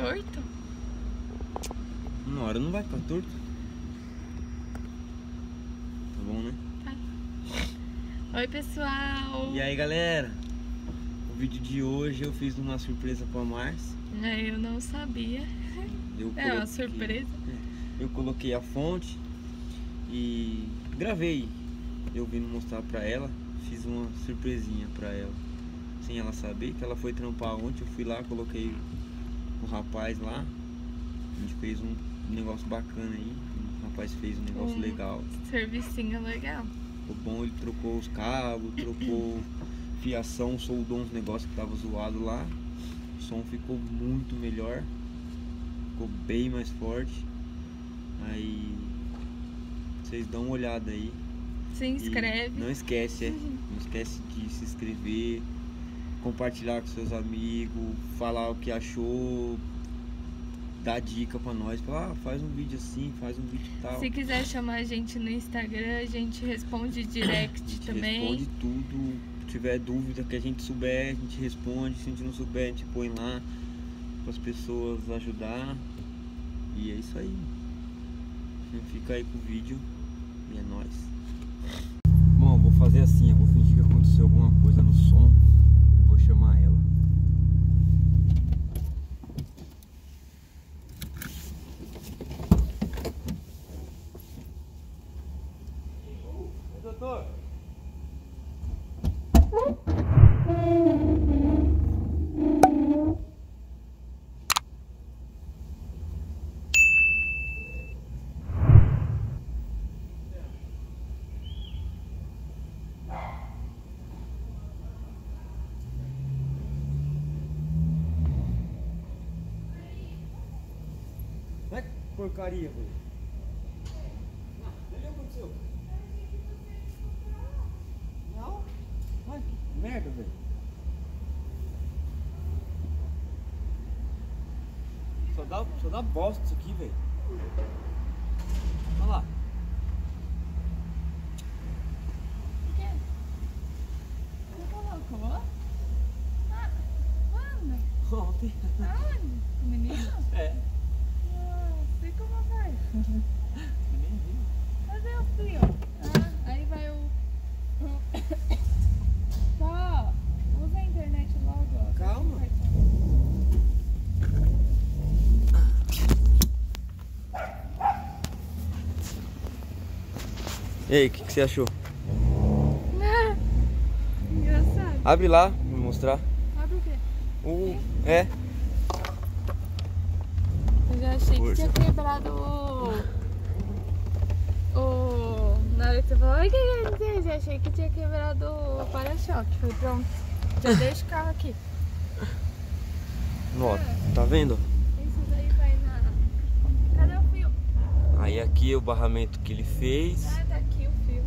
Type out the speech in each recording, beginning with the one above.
torto? Uma hora não vai ficar torto. Tá bom, né? Tá. Oi, pessoal. E aí, galera? O vídeo de hoje eu fiz uma surpresa pra Márcia. Eu não sabia. É uma surpresa. Eu coloquei a fonte e gravei eu vindo mostrar pra ela. Fiz uma surpresinha pra ela, sem ela saber, que ela foi trampar ontem. Eu fui lá, coloquei o rapaz lá. A gente fez um negócio bacana aí. O rapaz fez um negócio legal. Servicinho legal. Ficou bom, ele trocou os cabos, trocou fiação, soldou uns negócios que tava zoado lá. O som ficou muito melhor. Ficou bem mais forte. Aí vocês dão uma olhada aí. Se inscreve. Não esquece, não esquece de se inscrever, compartilhar com seus amigos, falar o que achou, dar dica pra nós, falar, faz um vídeo assim, faz um vídeo tal. Se quiser chamar a gente no Instagram, a gente responde direct também. Responde tudo. Se tiver dúvida que a gente souber, a gente responde. Se a gente não souber, a gente põe lá para as pessoas ajudar. E é isso aí. Fica aí com o vídeo e é nóis. Bom, eu vou fazer assim, eu vou fingir que aconteceu alguma coisa no som e vou chamar ela. Oi, doutor. Vai, porcaria, velho. O que aconteceu? Não? Ai, que merda, velho. Só dá bosta isso aqui, velho. Olha lá. O quê? Você colocou? Ah, quando? Ontem. Aonde? O menino? É. Nossa, e como vai? Nem vi. Cadê o fio? Ah, aí vai o... Só, usa a internet logo, ó. Calma. E aí, o que você achou? Engraçado. Abre lá, vou me mostrar. Abre o quê? É. Eu já achei Força. que tinha quebrado Na hora que você falou, o que é? Eu já achei que tinha quebrado o para-choque. Foi pronto. Já deixa o carro aqui. Ó, tá vendo? Isso daí vai na... Cadê o fio? Aí aqui é o barramento que ele fez. Ah, tá aqui o fio.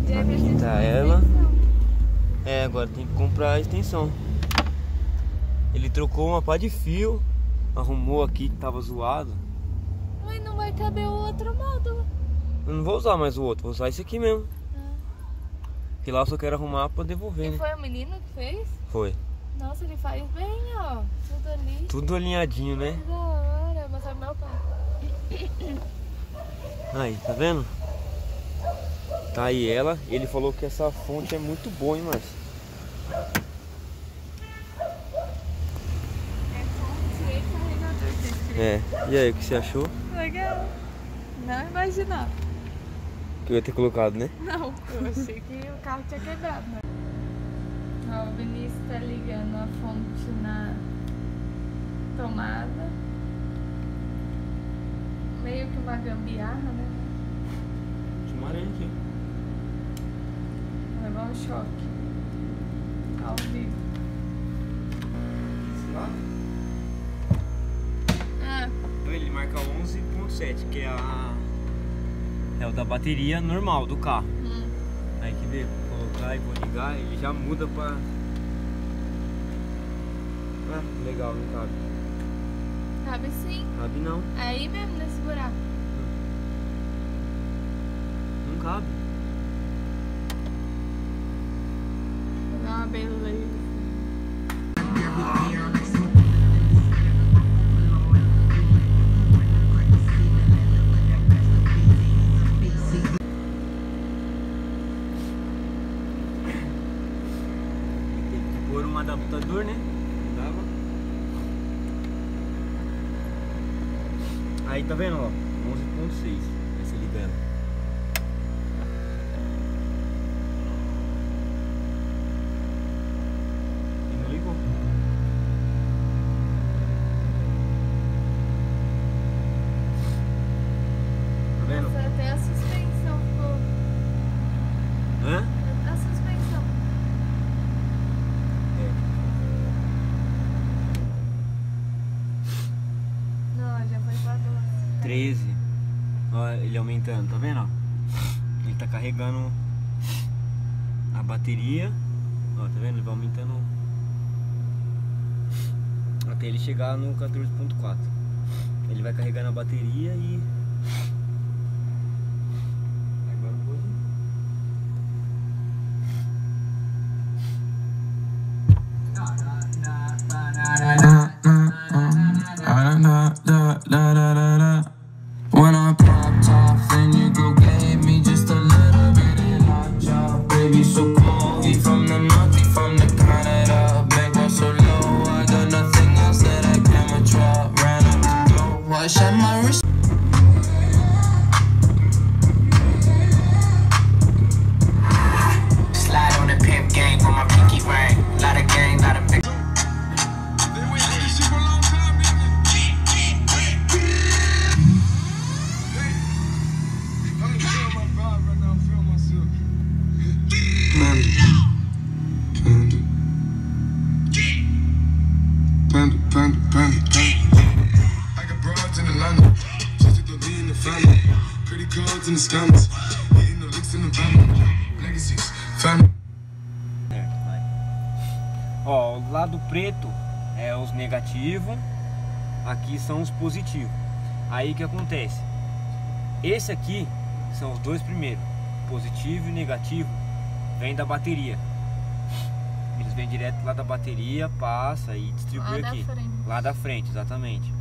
E aí Aqui precisa tá de ela. extensão. É, agora tem que comprar a extensão. Ele trocou uma pá de fio, arrumou aqui que tava zoado. Mas não vai caber o outro módulo. Eu não vou usar mais o outro, vou usar esse aqui mesmo. Que lá eu só quero arrumar pra devolver, E né? foi o menino que fez? Foi. Nossa, ele faz bem, ó. Tudo ali. Tudo alinhadinho, né? Que da hora. Mas é meu pai. Aí, tá vendo? Tá aí ela. Ele falou que essa fonte é muito boa, hein, Márcio? É fonte e carregador desse. É. E aí, o que você achou? Legal. Não imaginava. Que eu ia ter colocado, né? Não, eu achei que o carro tinha quebrado. Ó, o Vinícius tá ligando a fonte na tomada. Meio que uma gambiarra, né? Chumarante. Vai levar um choque. Ao vivo. Ah, Então ele marca 11.7, que é o da bateria normal do carro. Aí que ver, vou colocar e vou ligar, ele já muda pra... Ah, legal, não cabe. cabe sim. Cabe não, Aí mesmo nesse buraco. não cabe. Vou dar uma beleza. Aí tá vendo, ó, 11.6. Aí você liga ela. E não ligou. Tá vendo? Nossa, até a suspensão ficou. Hã? A suspensão. Não, já foi pra 12. 13. Ó, ele aumentando, tá vendo? Ó? Ele tá carregando a bateria. Ó, tá vendo? Ele vai aumentando até ele chegar no 14.4. Ele vai carregando a bateria e agora um pouquinho. When I popped off, then you go gave me just a little bit of hot job. Baby, so cold, we from the north, we from the Canada. Bankroll so low, I got nothing else that I can withdraw. Ran up the door, I shot my wrist. Slide on the pimp game for my pinky ring. Lot of gang, lot of big. Panda. I got broads in Atlanta, just to be in the family. Credit cards in the scammers, hitting the licks in the van. Legacies, family. Certo, vai. Ó, o lado preto é os negativos, aqui são os positivos. Aí o que acontece? Esse aqui são os dois primeiros, positivo e negativo, vem da bateria. Eles vêm direto lá da bateria, passa e distribui Lá aqui. da frente. Lá da frente, exatamente.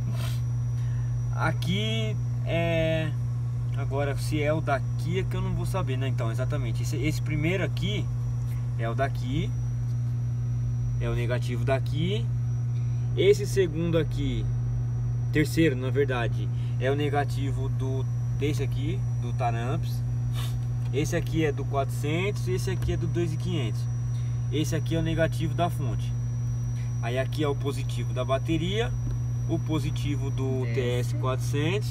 Aqui é... Agora, se é o daqui é que eu não vou saber, né? Então, exatamente. Esse primeiro aqui é o daqui. É o negativo daqui. Esse segundo aqui, terceiro, na verdade, é o negativo desse aqui, do Taramps. Esse aqui é do 400, esse aqui é do 2.500. Esse aqui é o negativo da fonte. Aí aqui é o positivo da bateria, o positivo do TS400,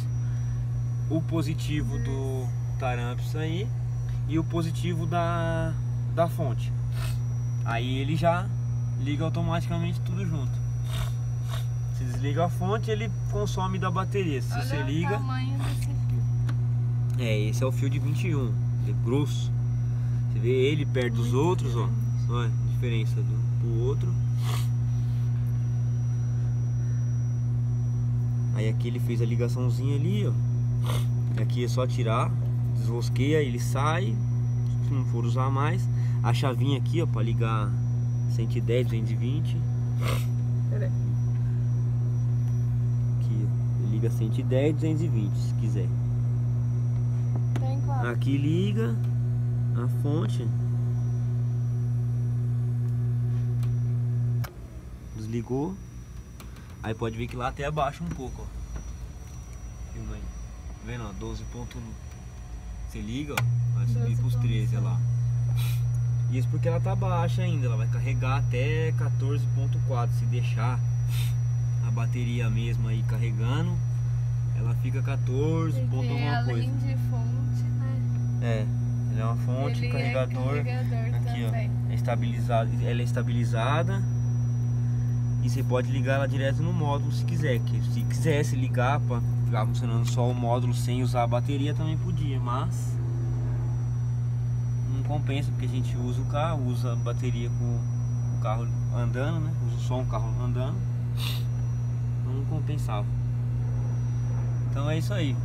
o positivo do Taramps aí e o positivo da fonte. Aí ele já liga automaticamente tudo junto. Se desliga a fonte, ele consome da bateria. Se você liga... Olha o tamanho desse fio. Esse é o fio de 21, ele é grosso. Você vê ele perto dos outros, ó. Olha a diferença do outro. Aí aqui ele fez a ligaçãozinha ali, ó. Aqui é só tirar, desrosqueia, ele sai. Se não for usar mais, a chavinha aqui, ó, para ligar 110, 220. Peraí. Aqui, ó, ele liga 110, 220, se quiser. Tem qual? Aqui liga a fonte. Desligou. Aí pode ver que lá até abaixa um pouco, ó. Filma aí. Tá vendo, ó? 12 ponto... Você liga, ó, vai subir pros 13, ó lá. Isso porque ela tá baixa ainda. Ela vai carregar até 14.4. Se deixar a bateria mesmo aí carregando, ela fica 14 ponto Porque alguma além coisa. de fonte, né? É, ela é uma fonte, Ele carregador. é carregador Aqui, também. ó, é estabilizado, ela é estabilizada. E você pode ligar ela direto no módulo se quiser. Que se quisesse ligar para ficar funcionando só o módulo sem usar a bateria também podia, mas não compensa porque a gente usa o carro, usa a bateria com o carro andando, né? Usa só um carro andando. Então não compensava. Então é isso aí.